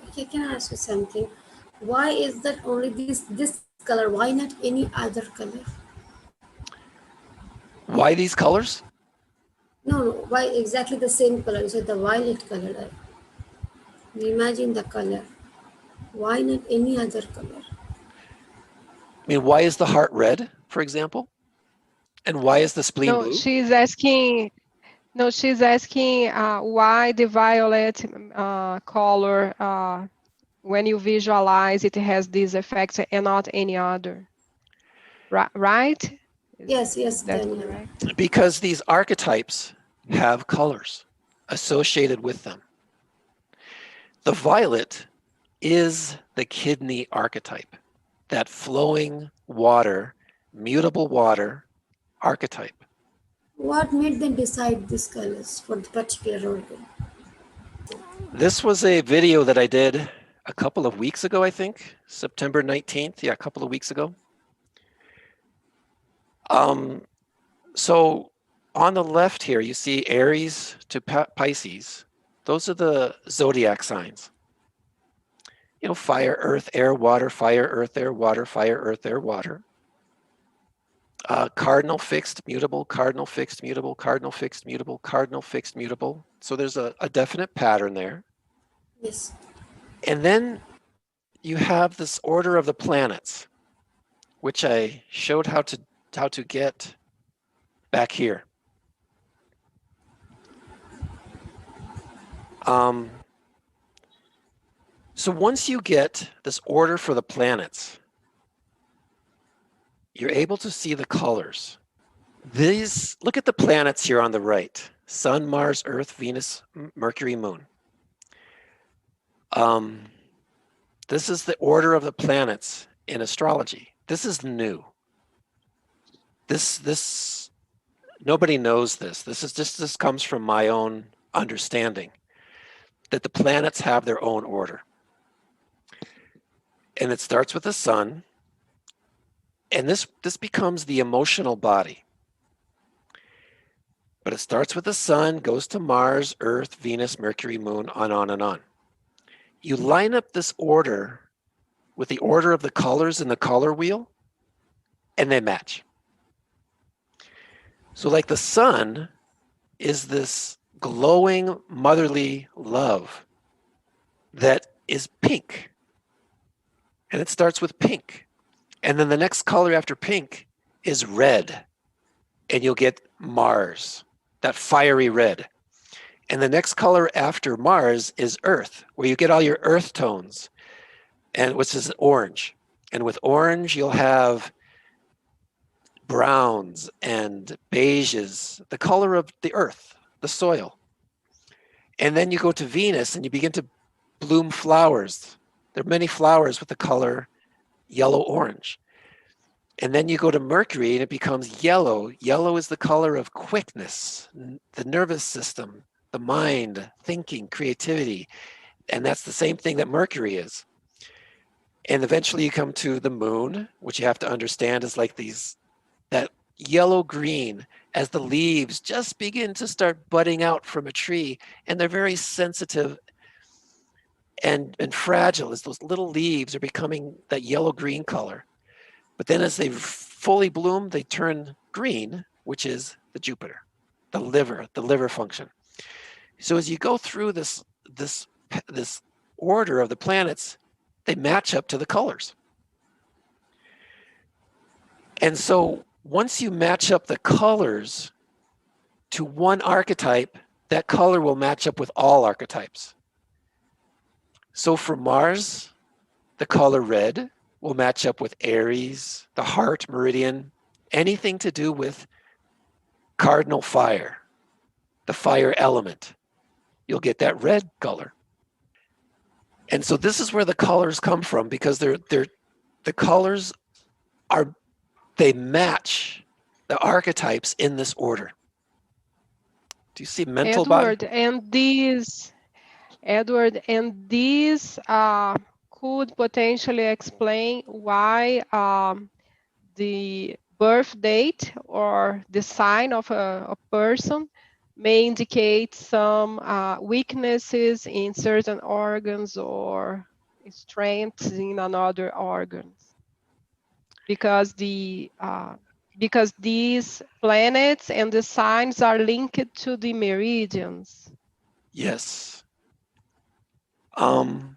Okay, can I ask you something? Why is that only this color? Why not any other color? Why these colors? No, no. Why exactly the same color? You said the violet color. Imagine the color. Why not any other color? I mean, why is the heart red, for example? And why is the spleen No, blue? she's asking. No, she's asking why the violet color, when you visualize it, has this effect and not any other. Right? Yes, Is yes, that Daniel. correct? Because these archetypes have colors associated with them. The violet is the kidney archetype, that flowing water, mutable water archetype. What made them decide these colors for the particular organ? This was a video that I did a couple of weeks ago, I think, September 19th. Yeah, a couple of weeks ago. So on the left here, you see Aries to Pisces. Those are the zodiac signs. You know, fire, earth, air, water, fire, earth, air, water, fire, earth, air, water. Cardinal, fixed, mutable, cardinal, fixed, mutable, cardinal, fixed, mutable, cardinal, fixed, mutable. So there's a definite pattern there. Yes. And then you have this order of the planets, which I showed how to get back here. So once you get this order for the planets, you're able to see the colors. These, look at the planets here on the right: Sun, Mars, Earth, Venus, Mercury, Moon. This is the order of the planets in astrology. This is new. This nobody knows this. This comes from my own understanding, that the planets have their own order. And it starts with the sun, and this becomes the emotional body. But it starts with the sun, goes to Mars, Earth, Venus, Mercury, Moon, on and on. You line up this order with the order of the colors in the color wheel, and they match. So like the sun is this glowing motherly love that is pink. And it starts with pink. And then the next color after pink is red. And you'll get Mars, that fiery red. And the next color after Mars is Earth, where you get all your earth tones, and which is orange. And with orange, you'll have browns and beiges, the color of the earth, the soil. And then you go to Venus and you begin to bloom flowers. There are many flowers with the color yellow-orange. And then you go to Mercury and it becomes yellow. Yellow is the color of quickness, the nervous system, the mind, thinking, creativity. And that's the same thing that Mercury is. And eventually you come to the moon, which you have to understand is like that yellow-green as the leaves just begin to start budding out from a tree. And they're very sensitive and fragile as those little leaves are becoming that yellow-green color. But then as they fully bloom, they turn green, which is the Jupiter, the liver function. So as you go through this order of the planets, they match up to the colors. And so once you match up the colors to one archetype, that color will match up with all archetypes. So for Mars, the color red will match up with Aries, the heart meridian, anything to do with cardinal fire, the fire element. You'll get that red color. And so this is where the colors come from, because the colors they match the archetypes in this order. Do you see mental body? Edward, and these could potentially explain why the birth date or the sign of a person may indicate some weaknesses in certain organs or strengths in another organs, because because these planets and the signs are linked to the meridians. Yes. One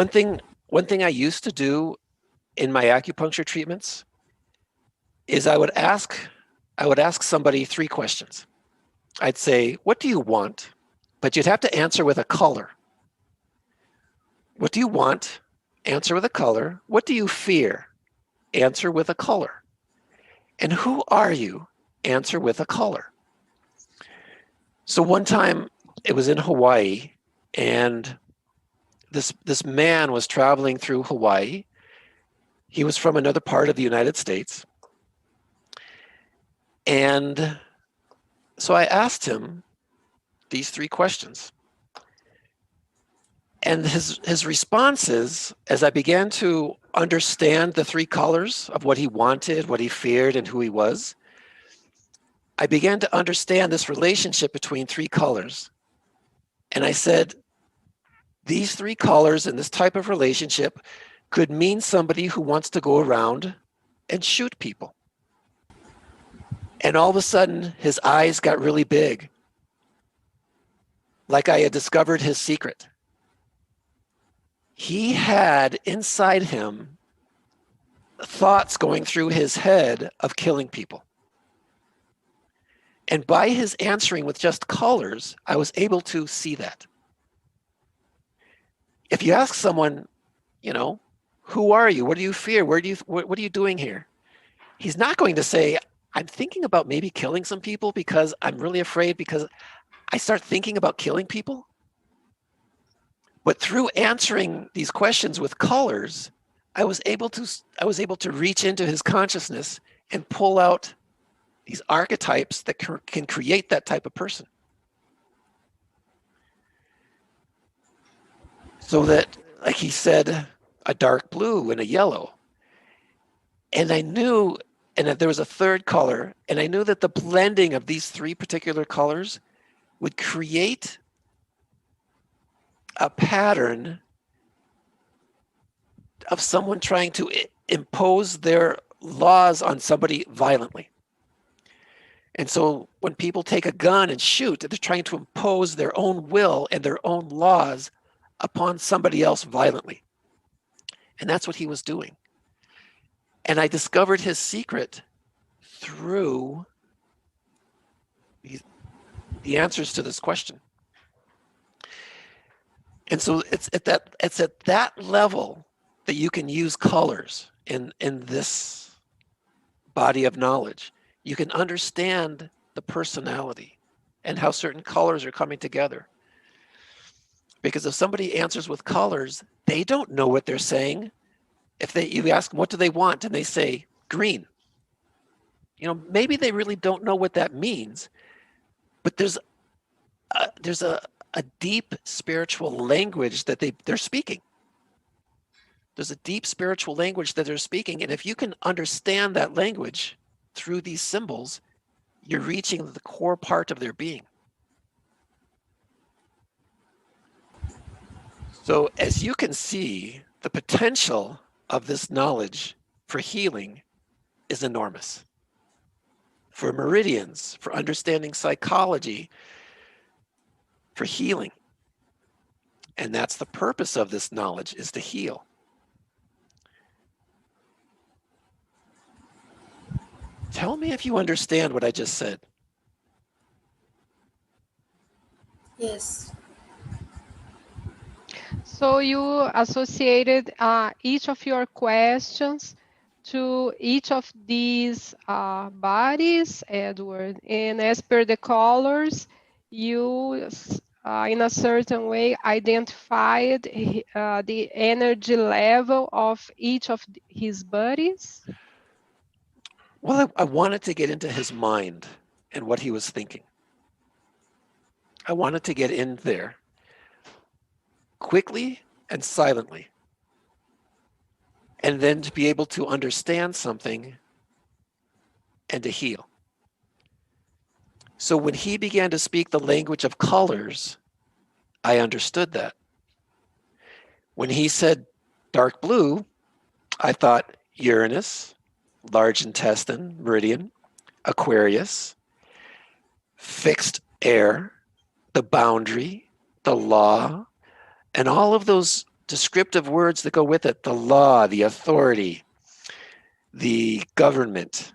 thing I used to do in my acupuncture treatments is I would ask somebody 3 questions. I'd say, "What do you want?" But you'd have to answer with a color. What do you want? Answer with a color. What do you fear? Answer with a color. And who are you? Answer with a color. So one time it was in Hawaii, and this man was traveling through Hawaii. He was from another part of the United States. And so I asked him these 3 questions. And his responses, as I began to understand the 3 colors of what he wanted, what he feared, and who he was, I began to understand this relationship between 3 colors. And I said, these 3 colors in this type of relationship could mean somebody who wants to go around and shoot people. And all of a sudden, his eyes got really big, like I had discovered his secret. He had inside him thoughts going through his head of killing people. And by his answering with just colors, I was able to see that. If you ask someone, you know, who are you? What do you fear? What are you doing here? He's not going to say, I'm thinking about maybe killing some people because I'm really afraid because I start thinking about killing people. But through answering these questions with colors, I was able to reach into his consciousness and pull out these archetypes that can create that type of person. So that, like he said, a dark blue and a yellow. And I knew, and that there was a 3rd color, and I knew that the blending of these 3 particular colors would create a pattern of someone trying to impose their laws on somebody violently. And so when people take a gun and shoot, they're trying to impose their own will and their own laws upon somebody else violently. And that's what he was doing. And I discovered his secret through the answers to this question. And so it's at that level that you can use colors in this body of knowledge. You can understand the personality and how certain colors are coming together. Because if somebody answers with colors, they don't know what they're saying. If you ask them, what do they want? And they say green. You know, maybe they really don't know what that means, but there's a deep spiritual language that they're speaking. There's a deep spiritual language that they're speaking. And if you can understand that language through these symbols, you're reaching the core part of their being. So as you can see, the potential of this knowledge for healing is enormous. For meridians, for understanding psychology, for healing. And that's the purpose of this knowledge, is to heal. Tell me if you understand what I just said. Yes. So you associated each of your questions to each of these bodies, Edward, and as per the colors, you in a certain way identified the energy level of each of his bodies. Well, I wanted to get into his mind and what he was thinking. I wanted to get in there quickly and silently. And then to be able to understand something and to heal. So when he began to speak the language of colors, I understood that. When he said dark blue, I thought Uranus, large intestine, meridian, Aquarius, fixed air, the boundary, the law, and all of those descriptive words that go with it, the law, the authority, the government,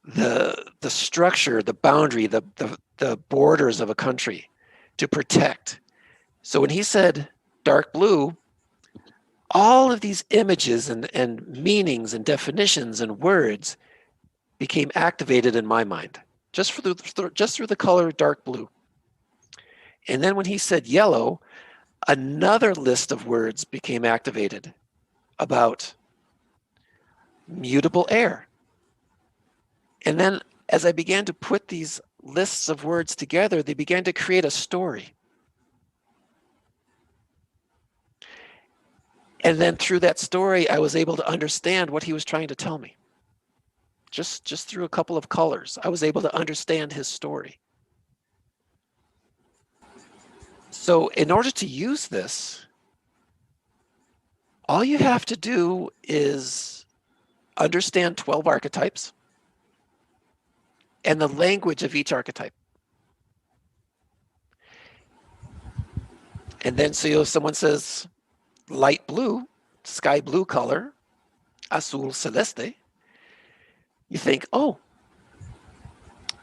the structure, the boundary, the borders of a country to protect. So when he said dark blue, all of these images and meanings and definitions and words became activated in my mind just through the color dark blue. And then when he said yellow, another list of words became activated about mutable air. And then as I began to put these lists of words together, they began to create a story. And then through that story, I was able to understand what he was trying to tell me. Just through a couple of colors, I was able to understand his story. So in order to use this, all you have to do is understand 12 archetypes and the language of each archetype. And then so if someone says light blue, sky blue color, azul celeste, you think, oh,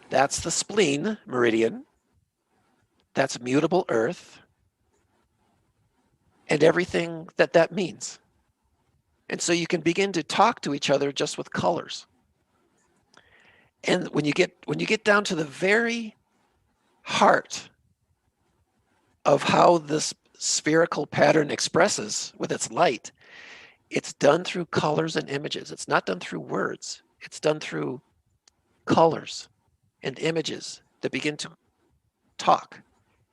that's the spleen meridian, that's mutable earth, and everything that means. And so you can begin to talk to each other just with colors. And when you get down to the very heart of how this spherical pattern expresses with its light, it's done through colors and images. It's not done through words. It's done through colors and images that begin to talk,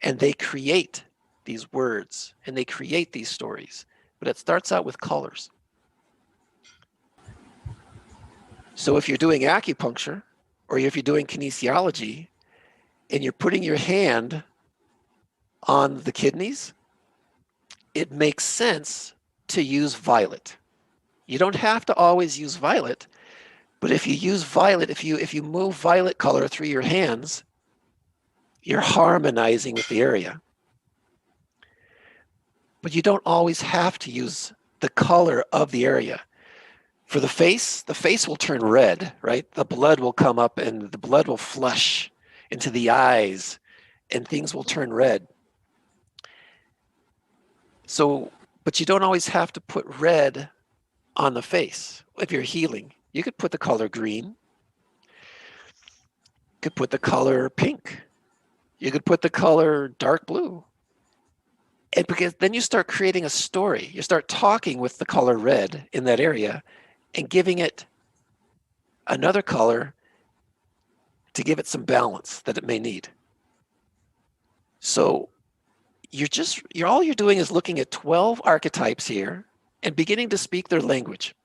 and they create these words and they create these stories. But it starts out with colors. So if you're doing acupuncture or if you're doing kinesiology and you're putting your hand on the kidneys, it makes sense to use violet. You don't have to always use violet, but if you use violet, if you move violet color through your hands, you're harmonizing with the area. But you don't always have to use the color of the area. For the face will turn red, right? The blood will come up and the blood will flush into the eyes and things will turn red. So, but you don't always have to put red on the face if you're healing. You could put the color green. You could put the color pink. You could put the color dark blue. And because then you start creating a story. You start talking with the color red in that area and giving it another color to give it some balance that it may need. So all you're doing is looking at 12 archetypes here and beginning to speak their language.